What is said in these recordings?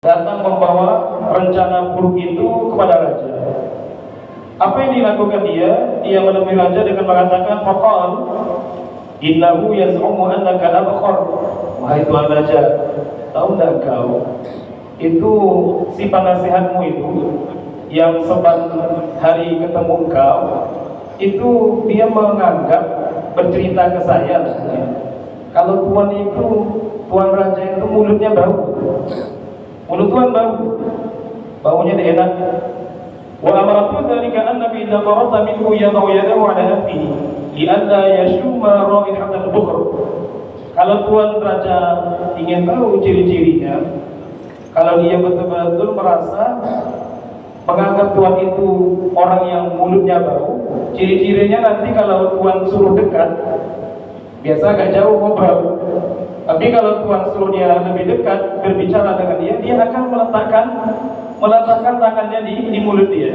datang membawa rencana buruk itu kepada raja. Apa yang dilakukan dia? Dia menemui raja dengan mengatakan, faqal innahu yaz'umu annaka abkhar. Wahai tuan raja, tahu enggak kau, itu si penasihatmu itu yang sempat hari ketemu kau itu, dia menganggap bercerita ke saya kalau tuan itu, tuan raja itu mulutnya bau. Mulut tuan bau, baunya tidak enak. Wa amaratu dzalika annabi idza qarata minhu yad'u yadahu 'ala anfihi li'alla yashuma raihatal bukhr. Kalau tuan raja ingin tahu ciri-cirinya, kalau dia betul-betul merasa menganggap tuan itu orang yang mulutnya bau, ciri-cirinya nanti kalau tuan suruh dekat, biasa agak jauh ngobrol. Tapi kalau tuan suruh dia lebih dekat berbicara dengan dia, dia akan meletakkan tangannya di mulut dia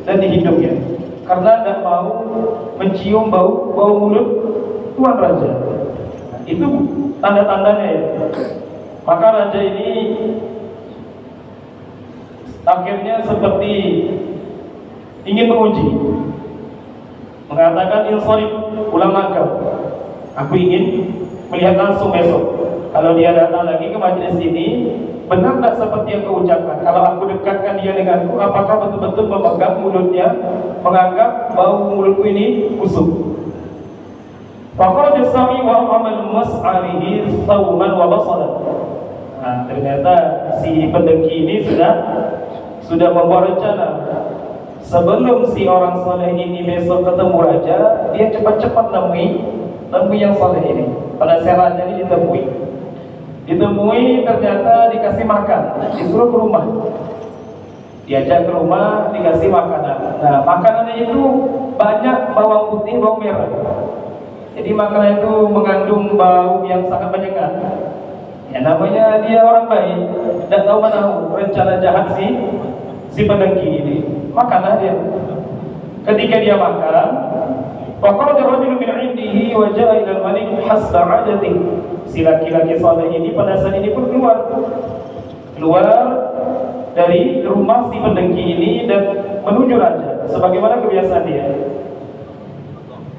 dan di hidungnya, karena tidak mau mencium bau mulut tuan raja. Itu tanda-tandanya ya. Maka raja ini akhirnya seperti ingin menguji, mengatakan insarif, pulang kau. Aku ingin melihat langsung besok. Kalau dia datang lagi ke majelis ini, benar tak seperti yang kau ucapkan? Kalau aku dekatkan dia denganku, apakah betul-betul memegang mulutnya, menganggap bau mulutku ini busuk? Faqad sami wa amal mas'arihi sawman wa basaran. Nah, ternyata si pendengki ini sudah membuat rencana. Sebelum si orang saleh ini besok ketemu raja, dia cepat-cepat nemui yang saleh ini. Pada raja ini ditemui ternyata dikasih makan, disuruh ke rumah, diajak ke rumah, dikasih makanan. Nah, makanannya itu banyak bawang putih, bawang merah. Jadi makanan itu mengandung bau yang sangat menyengat. Ya, namanya dia orang baik, tidak tahu mana rencana jahat si pendengki ini. Makanlah dia. Ketika dia makan, faqala rajulun min 'indihi wa ja'a ila al-malik hasba 'adatihi. Si laki-laki saleh ini pada saat ini pun keluar dari rumah si pendengki ini dan menuju raja sebagaimana kebiasaan dia.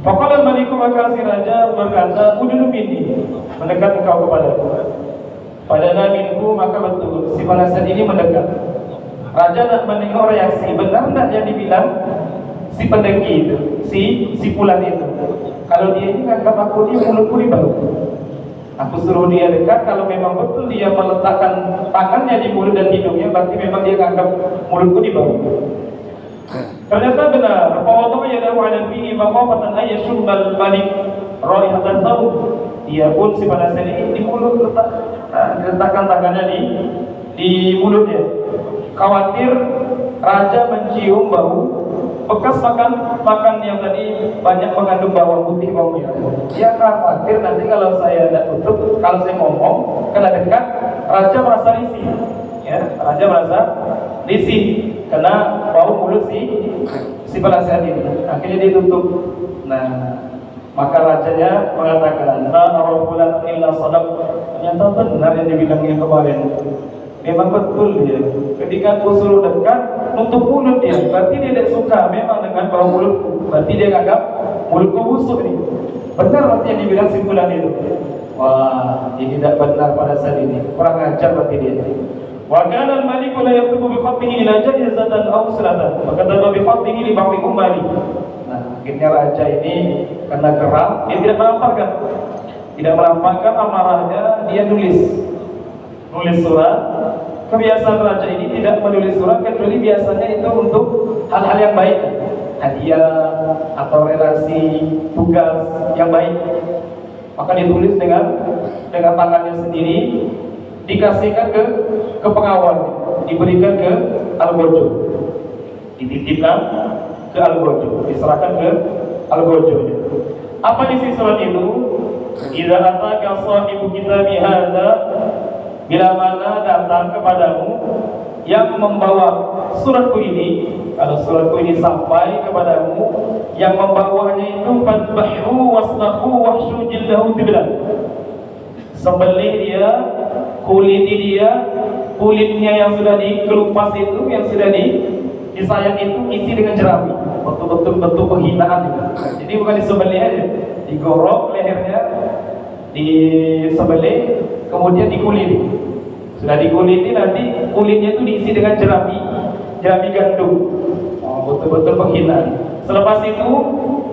Faqala al-malik, maka si raja berkata, udunu minni, mendekat engkau kepadaku. Pada naminku, maka betul si penasihat ini mendekat. Raja nak mendengar reaksi, benar tak yang dibilang si pendengki itu, si pulan itu. Kalau dia ini anggap aku dia mulutku di bau. Aku suruh dia dekat, kalau memang betul dia meletakkan tangannya di mulut dan hidungnya, berarti memang dia anggap mulutku di bau. Ternyata benar. Fawadha yadahu 'ala fihi maqafatan ayyashummal malik raihatan thawb. Dia pun si penasihat ini di mulut letakkan tangannya di mulutnya. Khawatir raja mencium bau bekas makan yang tadi banyak mengandung bawang putih, bawang merah. Dia khawatir nanti kalau saya tidak tutup, kalau saya ngomong kena dekat, raja merasa risih. Ya, raja merasa risih karena bau mulut si penasihat ini. Akhirnya dia tutup. Nah, maka rajanya mengatakan, la arafulan illa sadaq. Ternyata benar yang dibilangnya kemarin. Memang betul dia. Ketika aku suruh dekat, nutup mulut dia. Berarti dia tidak suka memang dengan bau mulutku. Berarti dia anggap mulutku busuk ini. Benar berarti yang dibilang simpulan itu. Wah, ini tidak benar pada saat ini. Kurang ajar berarti dia. Wa kana al-maliku la yaktubu bi khattihi ila jahizatan aw silatan. Maka kataba bi khattihi li ba'di ummali. Nah, akhirnya raja ini karena geram, dia tidak melampirkan amarahnya, dia nulis surat. Kebiasaan raja ini tidak menulis surat kecuali biasanya itu untuk hal-hal yang baik, hadiah atau relasi tugas yang baik. Maka ditulis dengan tangannya sendiri, dikasihkan ke pengawal, diberikan ke algojo, dititipkan ke algojo, diserahkan ke algojo. Apa isi surat itu? Idza ataka sahibu kitabi hadza, bila mana datang kepadamu yang membawa suratku ini, kalau suratku ini sampai kepadamu, yang membawanya itu fadbahu wasnahu wahshu jillahu tiblan, sembelih dia, kuliti dia, kulitnya yang sudah dikelupas itu, yang sudah disayat itu isi dengan jerami. Betul-betul bentuk penghinaan itu. Jadi bukan disembelih aja, digorok lehernya, disembelih, kemudian dikuliti. Sudah dikuliti nanti kulitnya itu diisi dengan jerami gandum. Betul-betul penghinaan. Selepas itu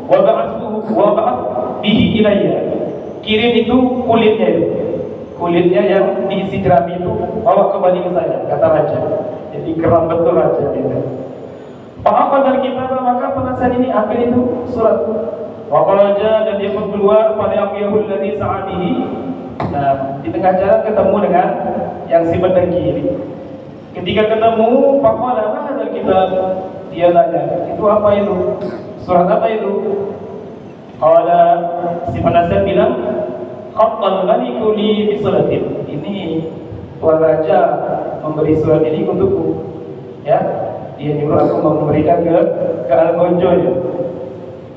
waba'at bihi ilayya. Kirim itu kulitnya yang diisi jerami itu, bawa kembali ke saya, kata raja. Jadi geram betul raja itu. Apa dari kita, maka penasihat ini ambil itu surat. Waqalaja, dan dia pun keluar pada aqiyahul ladzi sa'adihi. Nah, di tengah jalan ketemu dengan yang si pendengki ini. Ketika ketemu, faqala ma hadzal kitab? Dia tanya, itu apa itu? Surat apa itu? Qala, si penasihat bilang, khattal maliku li bisalatin. Ini tuan raja memberi surat ini untukku. Ya, dia nyuruh aku memberikan ke Al-Gonjo ya.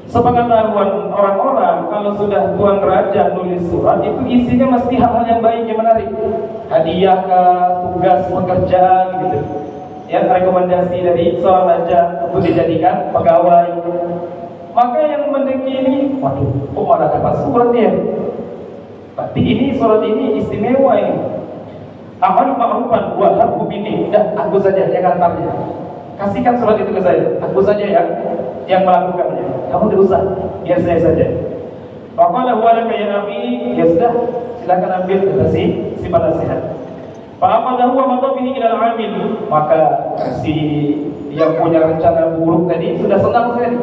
Sepengetahuan orang-orang, kalau sudah tuan raja nulis surat itu isinya mesti hal-hal yang baik, yang menarik. Hadiah ke tugas pekerjaan gitu. Ya, rekomendasi dari seorang raja untuk dijadikan pegawai. Maka yang mendengki ini, waduh, kok malah dapat surat dia? Berarti ini surat ini istimewa ini. Amal ma'rufan wa habbu bini. Dah, aku saja yang antarnya. Kasihkan surat itu ke saya. Aku saja yang melakukannya. Kamu tidak usah, biar saya saja. Faqala huwa laka ya akhi. Ya sudah, silakan ambil, kata si penasihat. Fa'aqadahu wa madha bihi ila al-amil. Maka si yang punya rencana buruk tadi sudah senang sekali.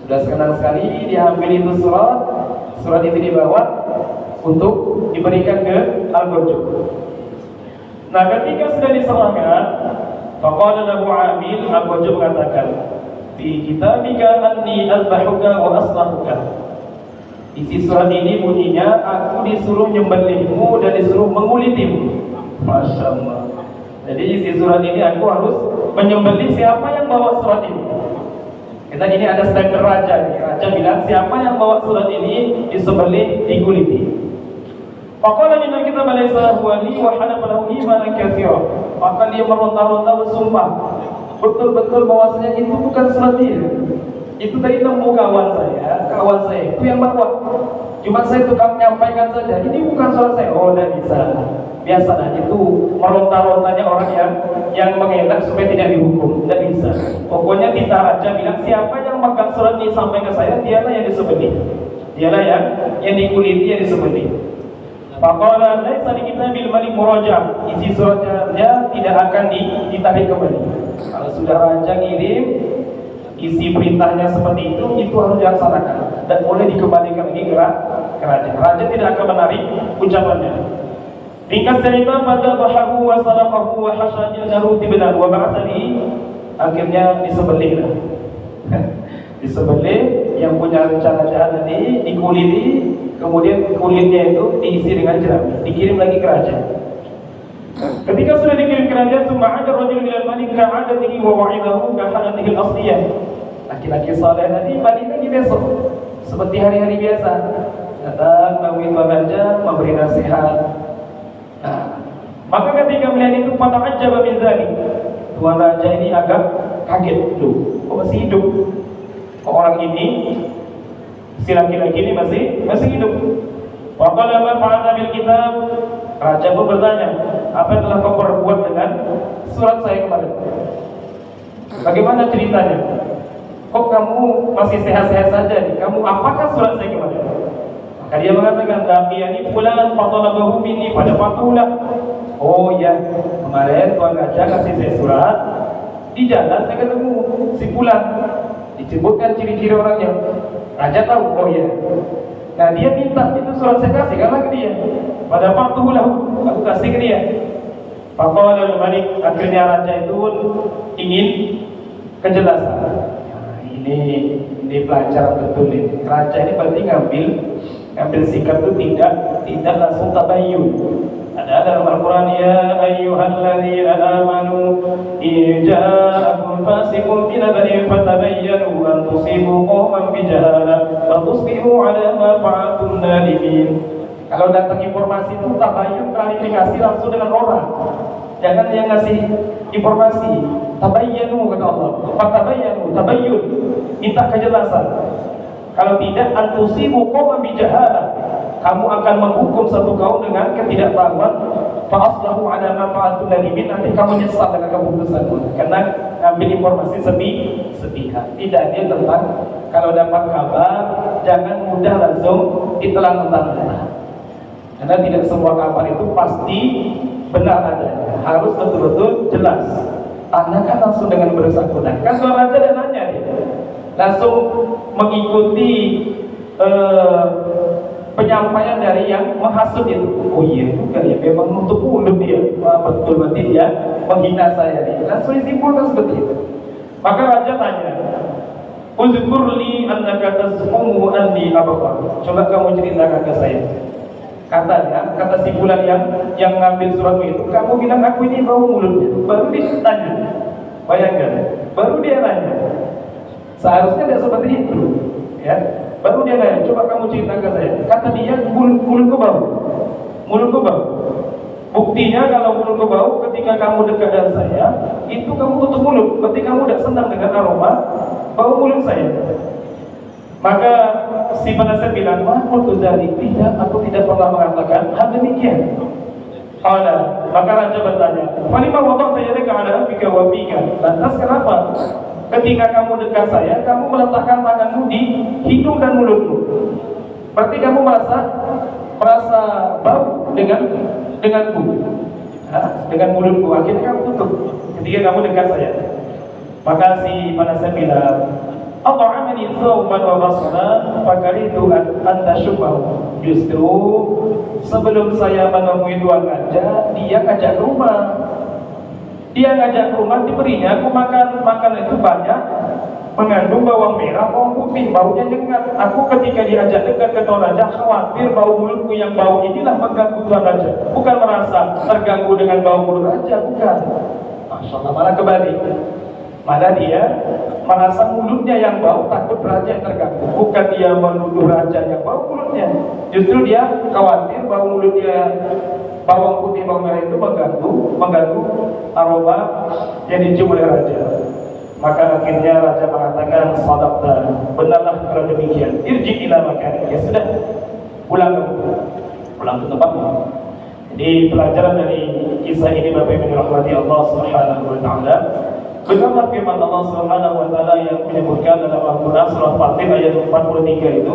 Sudah senang sekali, dia ambil itu surat itu dibawa untuk diberikan ke Al-Gonjo. Nah, ketika sudah diserahkan, faqala lahu Amil, Al-Gonjo mengatakan, fi kitabika anni albahuka wa aslahuka. Isi surat ini bunyinya, aku disuruh nyembelihmu dan disuruh mengulitimu. Masya Allah. Jadi isi surat ini aku harus menyembelih siapa yang bawa surat ini. Kita ini ada statement raja nih. Raja bilang siapa yang bawa surat ini disembelih, dikuliti. Faqala inna kitaba laysa huwa li wa halafa lahu imanan katsira. Maka dia meronta-ronta bersumpah betul-betul bahwasanya itu bukan surat dia. Itu tadi nemu kawan saya itu yang bawa. Cuma saya tukang menyampaikan saja. Ini bukan surat saya. Oh, dah bisa. Biasalah itu meronta-rontanya orang yang mengelak supaya tidak dihukum. Tidak bisa. Pokoknya kita raja bilang siapa yang megang surat ini sampai ke saya, dialah yang disembelih. Dialah yang dikuliti, yang disembelih. Faqala laisa li kitabil malik muraja. Isi suratnya tidak akan ditarik kembali. Kalau sudah raja kirim isi perintahnya seperti itu harus dilaksanakan dan boleh dikembalikan lagi ke raja. Raja tidak akan menarik ucapannya. Ringkas cerita, pada bahahu wa salaqahu wa hasyajilnahu tibnan wa ba'athani. Akhirnya disembelih. Disembelih, yang punya rencana jahat tadi dikuliti, kemudian kulitnya itu diisi dengan jerami, dikirim lagi ke raja. Ketika sudah dikirim ke raja, suma'ada rajul ilal malik ka'adatihi wa wa'idahu ka'adatihi al-asliyah. Laki-laki saleh tadi balik lagi besok seperti hari-hari biasa, datang menemui tuan raja, memberi nasihat. Nah, maka ketika melihat itu pada ajab min dzalik, tuan raja ini agak kaget, loh, kok masih hidup? Kok orang ini, si laki-laki ini masih hidup? Wa qala ma fa'alta bil kitab. Raja pun bertanya, apa yang telah kau perbuat dengan surat saya kemarin? Bagaimana ceritanya? Kok kamu masih sehat-sehat saja nih? Kamu apakah surat saya kemarin? Maka dia mengatakan, ini fulan fatalabahu minni pada fatulah. Oh ya, kemarin tuan raja kasih saya surat. Di jalan saya ketemu si fulan. Disebutkan ciri-ciri orangnya. Raja tahu, oh ya. Nah, dia minta itu surat saya kasih ke dia. Pada fatulah aku kasih ke dia. Faqala al-malik, akhirnya raja itu ingin kejelasan. Nah, ini pelajaran betul ini. Raja ini berarti ngambil sikap itu tidak langsung tabayyun. Ada dalam Al-Quran, ya ayyuhalladzina amanu in ja'akum fasiqun binaba'in fatabayyanu an tusibu qauman bijahalah fatusbihu 'ala ma fa'altum nadimin. Kalau datang informasi itu tabayyun, klarifikasi langsung dengan orang. Jangan yang ngasih informasi. Tabayyanu kata Allah. Fatabayyanu, tabayyun. Minta kejelasan. Kalau tidak, antusibu qauman bijahalah. Kamu akan menghukum satu kaum dengan ketidaktahuan. Fa aslahu ala ma fa'altu nadimin. Nanti kamu nyesal dengan keputusanmu. Karena ambil informasi sepihak. Tidak adil tentang kalau dapat kabar, jangan mudah langsung ditelan mentah-mentah. Karena tidak semua kabar itu pasti benar adanya. Harus betul-betul jelas. Tanyakan langsung dengan bersangkutan. Kan seorang raja dan nanya dia, langsung mengikuti penyampaian dari yang menghasut itu. Oh iya juga ya, memang untuk mulut dia. Wah, betul berarti dia menghina saya nih. Langsung disimpulkan seperti itu. Maka raja tanya, "Uzkurli annaka tasmumu anni abqa." Coba kamu ceritakan ke saya. Katanya, kata si bulan yang ngambil suratmu itu, kamu bilang aku ini bau mulutnya. Baru dia tanya. Bayangkan, baru dia nanya. Seharusnya tidak seperti itu, ya. Baru dia nanya, coba kamu ceritakan ke saya. Kata dia, mulutku bau. Mulutku bau. Buktinya kalau mulutku bau, ketika kamu dekat dengan saya, itu kamu tutup mulut. Ketika kamu tidak senang dengan aroma bau mulut saya. Maka si penasihat bilang, "Aku tidak, aku tidak pernah mengatakan hal demikian." Maka raja bertanya, "Falima wada'ta yadaka ala anfika wa fika?" Lantas kenapa ketika kamu dekat saya, kamu meletakkan tanganmu di hidung dan mulutmu? Berarti kamu merasa bau denganku, dengan mulutku. Akhirnya kamu tutup ketika kamu dekat saya. Maka si penasihat bilang, "At'amani thawban wa basran fakaritu an tashubbahu." Justru sebelum saya menemui tuan raja, dia ngajak rumah. Dia ngajak rumah, diberinya aku makan. Makanan itu banyak mengandung bawang merah, bawang putih, baunya nyengat. Aku ketika diajak dekat ke tuan raja, khawatir bau mulutku yang bau inilah mengganggu tuan raja. Bukan merasa terganggu dengan bau mulut raja, bukan. Masya Allah, malah kebalik. Malah dia merasa mulutnya yang bau, takut raja yang terganggu. Bukan dia menuduh raja yang bau mulutnya. Justru dia khawatir bau mulutnya bawang putih, bawang merah itu mengganggu aroma yang dicium oleh raja. Maka akhirnya raja mengatakan, "Shadaqta, benarlah kalau demikian. Irji ila makanik." Ya sudah, pulang ke tempatmu. Jadi pelajaran dari kisah ini Bapak Ibu rahmati Allah Subhanahu wa taala. Benarlah firman Allah Subhanahu wa taala yang menyebutkan dalam Al-Qur'an surah Fatir ayat 43 itu,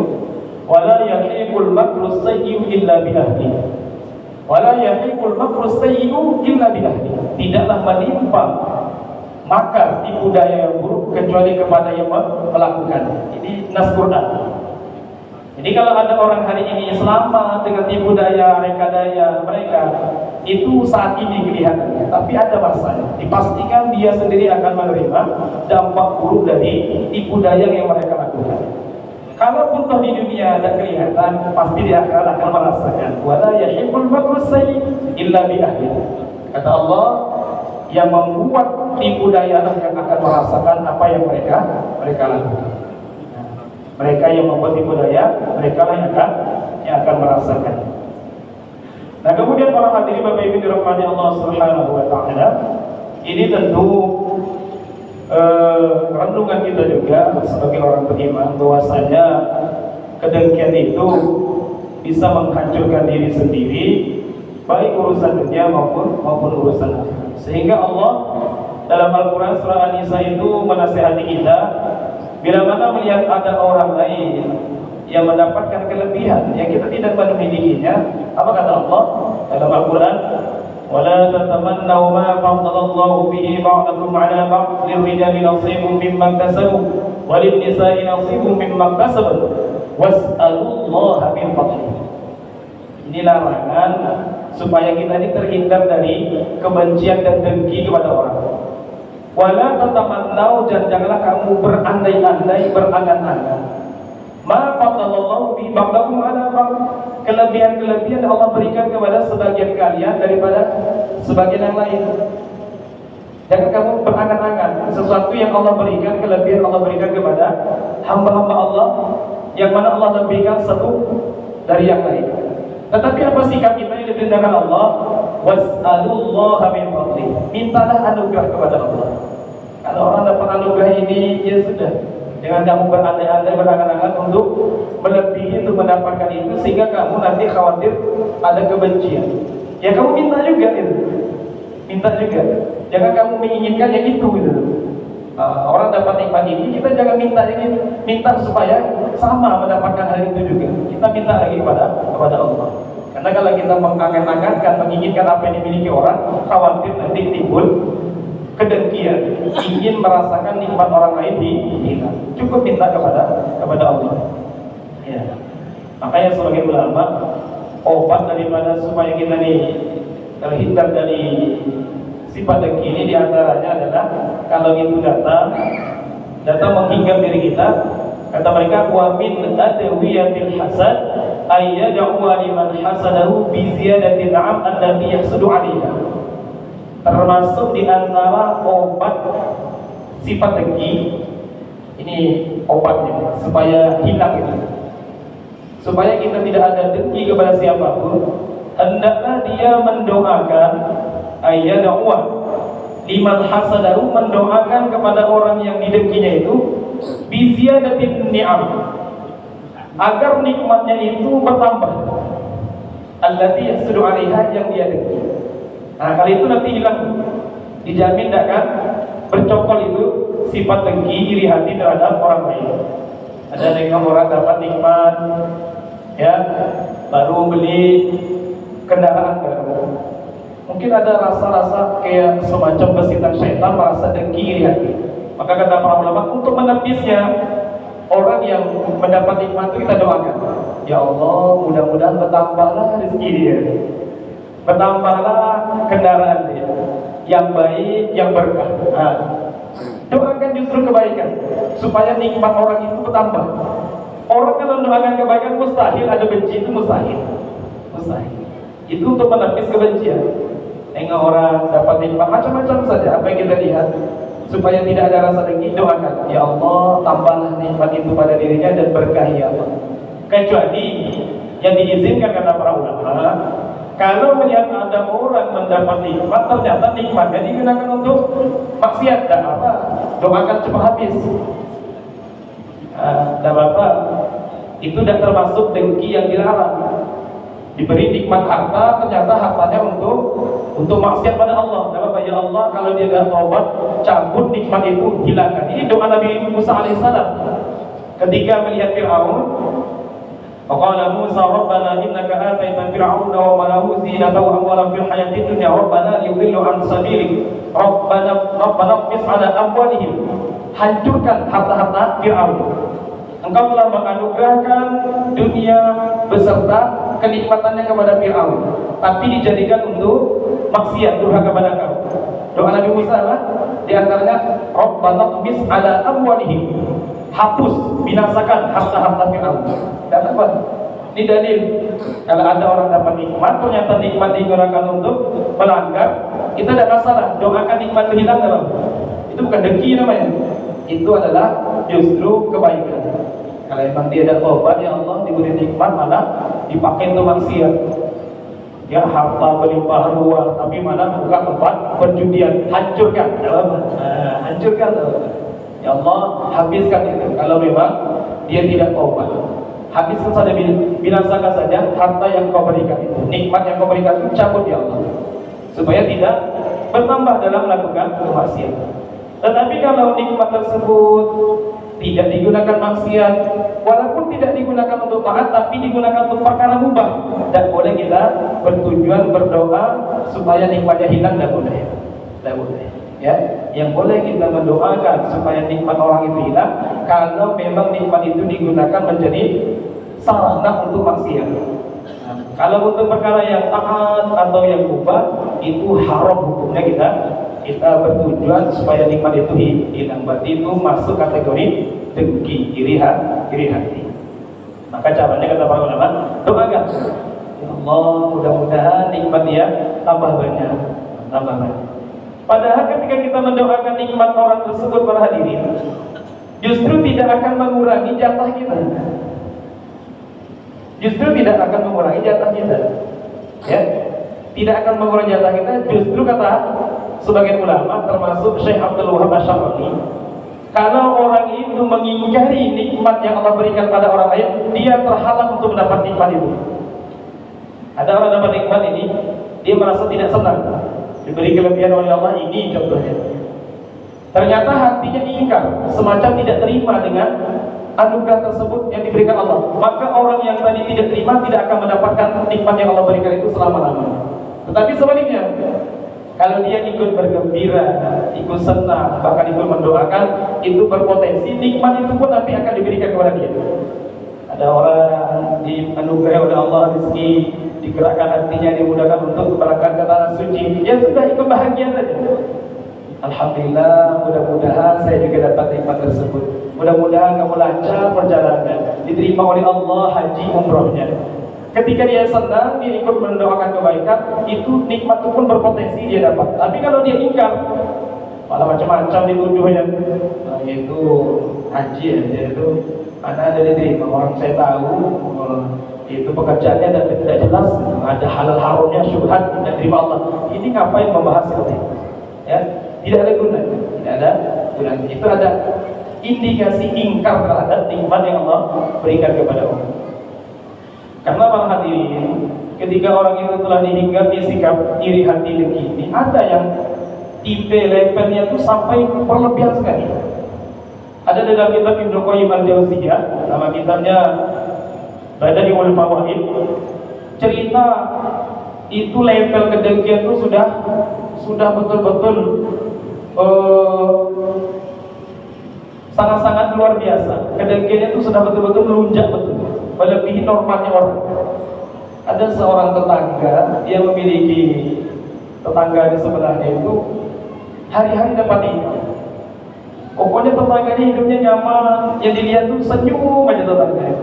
"Wala yahiqul makru sayyi'u illa bi ahli." Wala yahiqul makru sayyi'u illa bi ahli. Tidaklah menimpa makar tipu daya yang buruk kecuali kepada yang melakukan. Ini nas Quran. Jadi kalau ada orang hari ini selamat dengan tipu daya, rekadaya mereka, itu saat ini kelihatannya, tapi ada masanya. Dipastikan dia sendiri akan menerima dampak buruk dari tipu daya yang mereka lakukan. Kalaupun toh di dunia ada kelihatan, pasti dia akan merasakan. Wala yahibbul makru sayyi illa bi ahli. Kata Allah, yang membuat tipu daya yang akan merasakan apa yang mereka lakukan. Mereka yang membuat tipu daya, mereka lah yang akan merasakan. Nah, kemudian para hadirin Bapak Ibu dirahmati Allah Subhanahu wa taala, ini tentu renungan kita juga sebagai orang beriman bahwasanya kedengkian itu bisa menghancurkan diri sendiri, baik urusan dunia maupun urusan akhirat. Sehingga Allah dalam Al-Quran surah An-Nisa itu menasihati kita, bila mana melihat ada orang lain yang mendapatkan kelebihan yang kita tidak memilikinya, apa kata Allah dalam Al-Quran? وَلَا تَتَمَنَّوْا مَا فَضَّلَ اللَّهُ بِهِ بَعْضَكُمْ عَلَى بَعْضٍ لِلرِّجَالِ نَصِيبٌ مِمَّا اكْتَسَبُوا وَلِلنِّسَاءِ نَصِيبٌ مِمَّا اكْتَسَبْنَ وَاسْأَلُوا اللَّهَ مِنْ فَضْلِهِ. Ini larangan supaya kita ini terhindar dari kebencian dan dengki kepada orang. Wala tatamannau, dan janganlah kamu berandai-andai, berangan-angan. Ma faddalallahu bi ba'dakum ala ba'd, kelebihan-kelebihan Allah berikan kepada sebagian kalian daripada sebagian yang lain. Jangan kamu berangan-angan sesuatu yang Allah berikan, kelebihan Allah berikan kepada hamba-hamba Allah, yang mana Allah lebihkan satu dari yang lain. Tetapi apa sikap kita yang diperintahkan Allah? was'alullaha min fadli. Mintalah anugerah kepada Allah. Kalau orang dapat anugerah ini, ya sudah. Jangan kamu berandai-andai, berangan-angan untuk melebihi, untuk mendapatkan itu, sehingga kamu nanti khawatir ada kebencian. Ya kamu minta juga itu. Minta juga. Jangan kamu menginginkan yang itu gitu. Orang dapat nikmat ini, kita jangan minta ini, minta supaya sama mendapatkan hal itu juga. Kita minta lagi kepada Allah. Karena kalau kita mengangan-angankan, menginginkan apa yang dimiliki orang, khawatir nanti timbul kedengkian, ingin merasakan nikmat orang lain hilang. Cukup minta kepada Allah. Ya. Makanya sebagai ulama, obat daripada supaya kita terhindar dari sifat dengki ini diantaranya adalah kalau itu datang menghinggap diri kita, kata mereka wa min adwiyatil hasad ayyad'u liman hasadahu bi ziyadatil 'am allati yahsudu 'alaiha. Termasuk di antara obat sifat dengki ini, obatnya supaya hilang itu, supaya kita tidak ada dengki kepada siapapun, hendaklah dia mendoakan ayyad'u liman hasadahu, mendoakan kepada orang yang didengkinya itu bi ziyadatin ni'am, agar nikmatnya itu bertambah, allati yahsudu 'alaiha, yang dia dengki. Nah, kali itu nanti hilang, dijamin tidak akan bercokol itu sifat dengki, iri hati terhadap orang lain. Ada dengan orang dapat nikmat, ya, baru beli kendaraan baru, mungkin ada rasa-rasa kayak semacam besitan syaitan, merasa dengki, iri hati. Maka kata para ulama, untuk menepisnya orang yang mendapat nikmat itu kita doakan, ya Allah, mudah-mudahan bertambahlah rezeki dia, bertambahlah kendaraan dia yang baik, yang berkah. Nah, doakan justru kebaikan supaya nikmat orang itu bertambah. Orang kalau doakan kebaikan, mustahil ada benci, itu mustahil. Itu untuk menepis kebencian. Tengok orang dapat nikmat macam-macam saja, apa yang kita lihat, supaya tidak ada rasa dengki, doakan, ya Allah, tambahlah nikmat itu pada dirinya dan berkahi ya Allah. Kecuali yang diizinkan kata para ulama, kalau melihat ada orang mendapat nikmat, ternyata nikmatnya digunakan untuk maksiat, dan apa, doakan cepat habis. Dan Bapak, itu tidak termasuk dengki yang dilarang. Diberi nikmat harta, ternyata hartanya untuk maksiat pada Allah. Dan Bapak, ya Allah, kalau dia tidak taubat, cabut nikmat itu, hilangkan. Ini doa Nabi Musa alaihissalam ketika melihat Fir'aun. Faqala Musa rabbana innaka ataita fir'auna wa malahu zinatan wa amwalan fil hayatid dunya rabbana liyudillu an sabilik rabbana qis ala amwalihim. Hancurkan harta-harta Fir'aun. Engkau telah menganugerahkan dunia beserta kenikmatannya kepada Fir'aun, tapi dijadikan untuk maksiat, durhaka kepada Engkau. Doa Nabi Musa di antaranya rabbana qis ala amwalihim, hapus, binasakan harta-harta Fir'aun. Dan apa? Ini dalil kalau ada orang dapat nikmat, ternyata nikmat digunakan untuk melanggar, kita tidak masalah, doakan nikmat itu hilang. Itu bukan dengki namanya, itu adalah justru kebaikan. Kalau memang dia ada tobat, ya Allah, diberi nikmat malah dipakai untuk maksiat, ya, harta berlimpah ruah, tapi malah buka tempat perjudian, hancurkan, hancurkan, ya Allah, habiskan itu. Kalau memang dia tidak tobat, habiskan saja, binasakan saja harta yang kau berikan itu, nikmat yang kau berikan itu, cabut ya Allah, supaya tidak bertambah dalam melakukan kemaksiatan. Tetapi kalau nikmat tersebut tidak digunakan maksiat, walaupun tidak digunakan untuk taat, tapi digunakan untuk perkara mubah, dan boleh kita bertujuan berdoa supaya nikmatnya hilang, tidak boleh. Ya, yang boleh kita mendoakan supaya nikmat orang itu hilang kalau memang nikmat itu digunakan menjadi sarana untuk maksiat. Kalau untuk perkara yang taat atau yang mubah, itu haram hukumnya kita bertujuan supaya nikmat itu hilang. Berarti itu masuk kategori dengki, iri hati. Maka caranya kata para ulama, doakan, ya Allah, mudah-mudahan nikmat dia tambah banyak. Padahal ketika kita mendoakan nikmat orang tersebut, para hadirin, justru tidak akan mengurangi jatah kita. Ya, tidak akan mengurangi jatah kita. Justru kata sebagian ulama termasuk Syekh Abdul Wahab Asy-Syarani, kalau orang itu mengingkari nikmat yang Allah berikan pada orang lain, dia terhalang untuk mendapat nikmat itu. Ada orang dapat nikmat ini, dia merasa tidak senang, diberi kelebihan oleh Allah, ini contohnya. Ternyata hatinya ingkar, semacam tidak terima dengan anugerah tersebut yang diberikan Allah. Maka orang yang tadi tidak terima tidak akan mendapatkan nikmat yang Allah berikan itu selama-lamanya. Tetapi sebaliknya, kalau dia ikut bergembira, ikut senang, bahkan ikut mendoakan, itu berpotensi nikmat itu pun nanti akan diberikan kepada dia. Ada orang dianugerahi oleh Allah rezeki, digerakkan hatinya, dimudahkan untuk berangkat ke tanah suci, ya sudah ikut bahagia saja. Alhamdulillah, mudah-mudahan saya juga dapat nikmat tersebut. Mudah-mudahan kamu lancar perjalanan, diterima oleh Allah haji umrohnya. Ketika dia senang, dia ikut mendoakan kebaikan, itu nikmat itu pun berpotensi dia dapat. Tapi kalau dia ingkar, malah macam-macam dituduhnya. Nah, itu haji aja itu mana ada diterima. Orang saya tahu itu pekerjaannya tidak jelas, ada halal haramnya, syubhat, tidak terima Allah. Ini ngapain membahas seperti itu? Ya, tidak ada gunanya, tidak ada gunanya. Itu ada indikasi ingkar terhadap nikmat yang Allah berikan kepada orang. Karena para hadirin, ketika orang itu telah dihinggapi sikap iri hati dengki ini, ada yang tipe levelnya itu sampai berlebihan sekali. Ada dalam kitab Ibnu Qayyim al-Jauziyah, nama kitabnya Bada'iul Fawaid, cerita itu level kedengkian itu sudah betul-betul sangat-sangat luar biasa. Kedengkiannya itu sudah betul-betul melunjak betul, melebihi normalnya orang. Ada seorang tetangga, dia memiliki tetangga di sebelahnya itu hari-hari dapat nikmat. Pokoknya tetangganya hidupnya nyaman, yang dilihat tuh senyum aja tetangganya.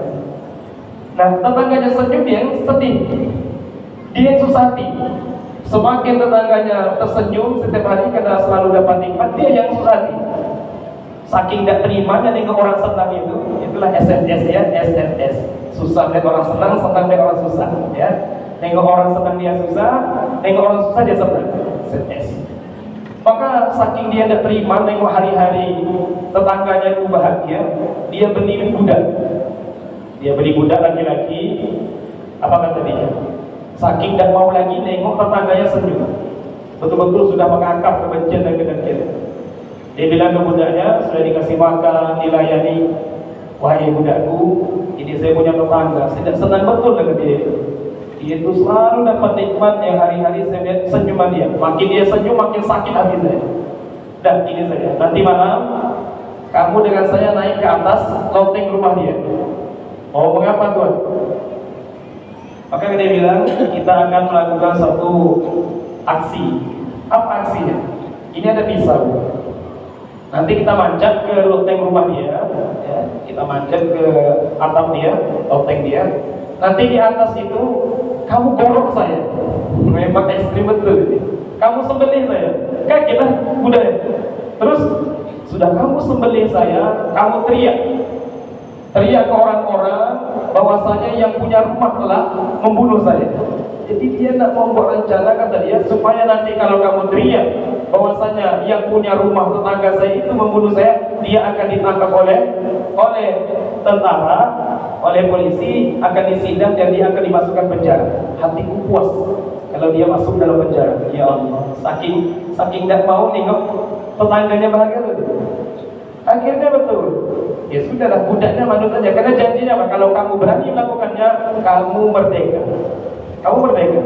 Nah, tetangganya senyum, dia yang sedih, dia yang susah hati. Semakin tetangganya tersenyum setiap hari karena selalu dapat nikmat, dia yang susah hati. Saking tidak terimanya dengan orang senang itu, itulah SNS ya, SNS. Susah lihat orang senang, senang lihat orang susah. Ya, nengok orang senang dia susah, nengok orang susah dia senang. SNS. Maka saking dia tidak terima nengok hari-hari tetangganya itu bahagia, dia beli budak. Dia beli budak laki-laki. Apa kata dia? Saking tidak mau lagi nengok tetangganya senyum, betul-betul sudah mengangkat kebencian dan kedengkian. Dia bilang ke budaknya, sudah dikasih makan, dilayani, wahai budakku, ini saya punya tetangga, saya senang betul dengan dia. Dia itu selalu dapat nikmat yang hari-hari saya lihat senyuman dia. Makin dia senyum, makin sakit hati saya. Dan ini saja, nanti malam kamu dengan saya naik ke atas loteng rumah dia. Mau mengapa Tuhan? Maka dia bilang, kita akan melakukan satu aksi. Apa aksinya? Ini ada pisau. Nanti kita manjat ke loteng rumah dia, ya. Kita manjat ke atap dia, loteng dia. Nanti di atas itu kamu gorok saya, memang ekstrim betul ini. Kamu sembelih saya, kaget lah budaya. Terus sudah kamu sembelih saya, kamu teriak ke orang-orang bahwasanya yang punya rumah telah membunuh saya. Jadi dia nak membuat rencana, kata dia, supaya nanti kalau kamu teriak bahwasanya yang punya rumah tetangga saya itu membunuh saya, dia akan ditangkap oleh tentara, oleh polisi, akan disidang dan dia akan dimasukkan penjara. Hatiku puas kalau dia masuk dalam penjara. Ya Allah, saking tidak mau nengok tetangganya bahagia betul. Akhirnya betul. Ya sudahlah, budaknya manut saja. Karena janjinya apa? Kalau kamu berani melakukannya, kamu merdeka. Kamu merdeka.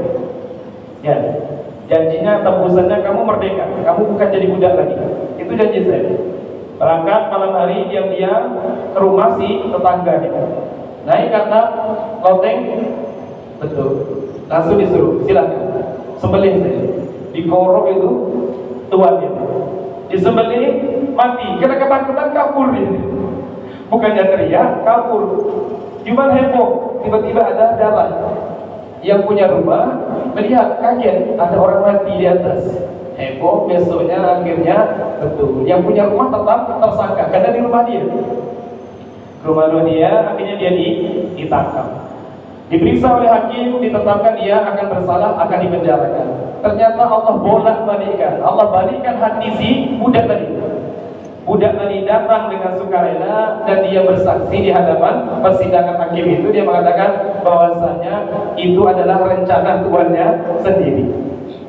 Ya, janjinya, tebusannya kamu merdeka. Kamu bukan jadi budak lagi. Itu janji saya. Berangkat malam hari diam-diam ke rumah si tetangga kita. Naik ke atas loteng, betul. Langsung disuruh, silakan sembelih saya. Digorok itu tuannya. Disembelih mati. Karena ketakutan kabur dia. Bukannya teriak, kabur. Cuma heboh. Tiba-tiba ada darah. Yang punya rumah melihat, kaget, ada orang mati di atas. Heboh, besoknya akhirnya betul. Yang punya rumah tetap tersangka karena di rumah dia. Rumah dia, akhirnya dia ditangkap. Diperiksa oleh hakim, ditetapkan dia akan bersalah, akan dipenjarakan. Ternyata Allah bolak-balikkan, Allah balikkan hati si budak tadi. Budak tadi datang dengan sukarela dan dia bersaksi di hadapan persidangan hakim itu. Dia mengatakan bahwasanya itu adalah rencana tuannya sendiri.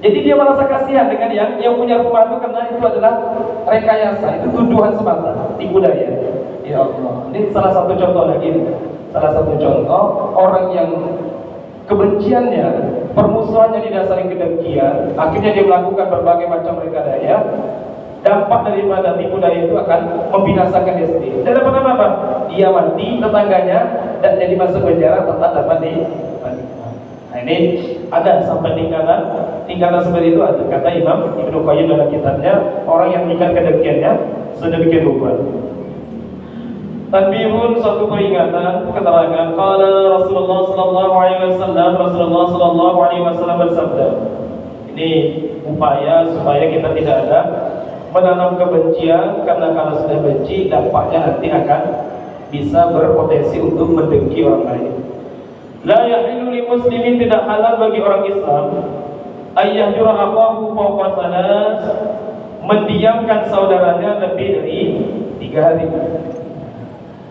Jadi dia merasa kasihan dengan yang punya rumah itu, karena itu adalah rekayasa, itu tuduhan semata, tipu daya. Ya Allah, ini salah satu contoh lagi nih. Salah satu contoh orang yang kebenciannya, permusuhannya didasari kedengkian, akhirnya dia melakukan berbagai macam rekayasa. Dampak daripada tipu daya itu akan membinasakan dia sendiri. Dan dapat apa? Dia mati, tetangganya dan jadi masuk penjara, tetap dapat di. Nah ini ada sampai tingkatan seperti itu ada. Kata Imam Ibnu Qayyim dalam kitabnya, orang yang tingkat kedengkiannya sedemikian rupa. Tanbihun, suatu peringatan, keterangan. Qala Rasulullah sallallahu alaihi wasallam, Rasulullah sallallahu alaihi wasallam bersabda. Ini upaya supaya kita tidak ada menanam kebencian, karena kalau sudah benci dampaknya nanti akan bisa berpotensi untuk mendengki orang lain. La yahillu li muslimin, tidak halal bagi orang Islam ayyahjura akahu fawqa salas, mendiamkan saudaranya lebih dari 3 hari.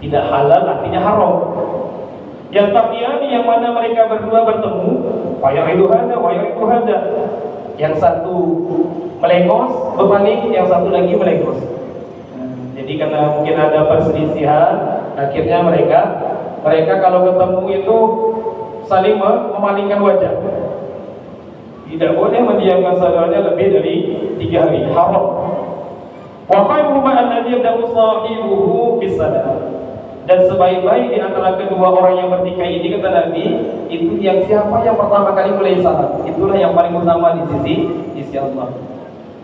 Tidak halal artinya haram. Yang taqiani, yang mana mereka berdua bertemu, wa ya'idu hada wa ya'idu hada. Yang satu melengos berbalik, yang satu lagi melengos. Jadi karena mungkin ada perselisihan, akhirnya mereka kalau ketemu itu saling memalingkan wajah. Tidak boleh mendiamkan saudaranya lebih dari 3 hari, haram. Wa khairu ma alladhi yabda'u sahibuhu bis-salam. Dan sebaik-baik di antara kedua orang yang bertikai ini, kata Nabi, itu yang siapa yang pertama kali mulai salam, itulah yang paling utama di sisi Allah.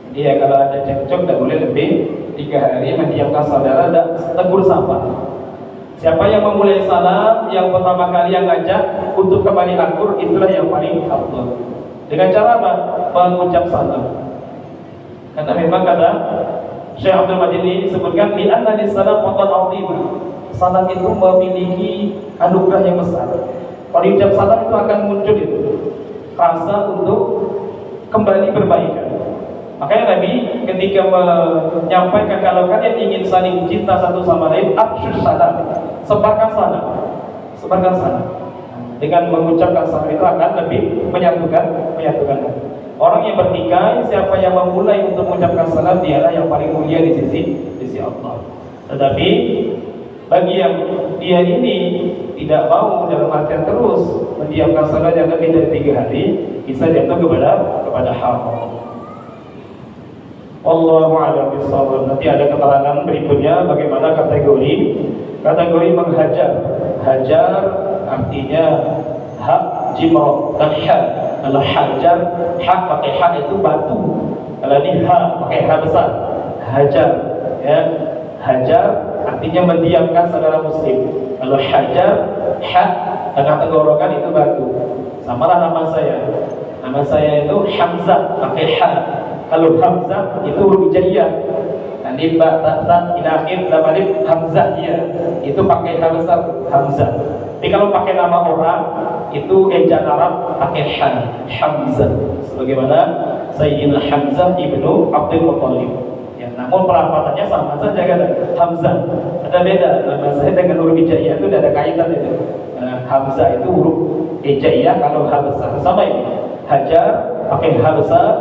Dia kalau ada cekcok tidak boleh lebih 3 hari, mendiamkan saudara dan tegur sapa. Siapa yang memulai salam, yang pertama kali yang ngajak untuk kembali akur, itulah yang paling afdal. Dengan cara apa? Mengucap salam. Karena memang kata Syekh Abdul Majid ini disebutkan di anna lis-salam fadlan 'azimah. Salam itu memiliki anugerah yang besar. Kalau diucap salam itu akan muncul itu rasa untuk kembali berbaikan. Makanya Nabi ketika menyampaikan kalau kalian ingin saling cinta satu sama lain, afsyus salam, sebarkan salam, sebarkan salam. Dengan mengucapkan salam itu akan lebih menyatukan. Orang yang bertikai, siapa yang memulai untuk mengucapkan salam, dialah yang paling mulia di sisi Allah. Tetapi bagi yang dia ini tidak mau dalam artian terus mendiamkan salat yang lebih dari 3 hari, bisa jatuh kepada haram. Wallahu a'lam bishawab. Nanti ada keterangan berikutnya bagaimana kategori menghajar. Hajar artinya hak jimrah dan hak. Kalau hajar, hak pakai hak itu batu. Kalau ini hak pakai hak besar, hajar, ya. Hajar artinya mendiamkan saudara muslim. Kalau hajar, hak tengah tenggorokan itu batu. Samalah nama saya. Nama saya itu Hamzah pakai hak. Kalau Hamzah itu huruf hijaiyah. Nanti ta ila akhir lam alif Hamzah ya. Itu pakai hak besar Hamzah. Tapi kalau pakai nama orang itu ejaan Arab pakai han, Hamzah. Sebagaimana Sayyidina Hamzah ibnu Abdul Muttalib. Namun pelafalannya sama saja kan, Hamzah. Ada beda. Nama saya dengan huruf hijaiyah itu tidak ada kaitan itu. Hamzah itu huruf hijaiyah, kalau ha besar sama ini. Hajar pakai ha besar,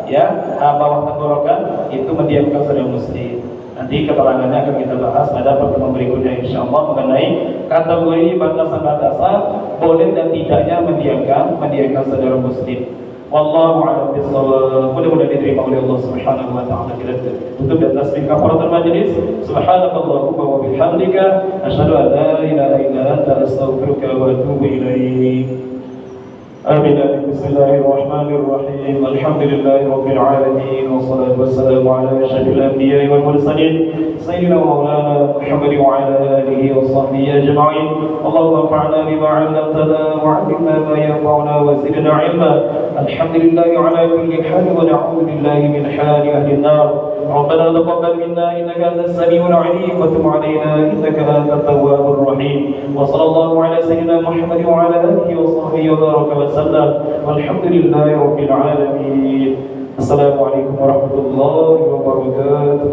ya, ha bawah tenggorokan itu mendiamkan saudara muslim. Nanti keterangannya akan kita bahas pada pertemuan berikutnya insyaallah mengenai kategori batasan-batasan boleh dan tidaknya mendiamkan saudara muslim. Wallahu a'lam bishawab. Mudah-mudahan diterima oleh Allah Subhanahu wa taala. Kita tutup dan tasbih kafaratul majlis. Subhanakallahumma wa bihamdika asyhadu an la ilaha illa anta astaghfiruka wa atubu ilaik. آمين آمين. بسم الله الرحمن الرحيم. الحمد لله رب العالمين، والصلاة والسلام على أشرف الأنبياء والمرسلين سيدنا ومولانا محمد وعلى آله وصحبه أجمعين. اللهم انفعنا بما علمتنا وعلمنا ما ينفعنا وزدنا علما. الحمد لله على كل حال، ونعوذ بالله من حال أهل النار. ربنا تقبل منا إنك أنت السميع العليم، وتب علينا إنك أنت التواب الرحيم. وصلى الله على سيدنا محمد وعلى آله وصحبه وبارك وسلم، والحمد لله رب العالمين. السلام عليكم ورحمة الله وبركاته.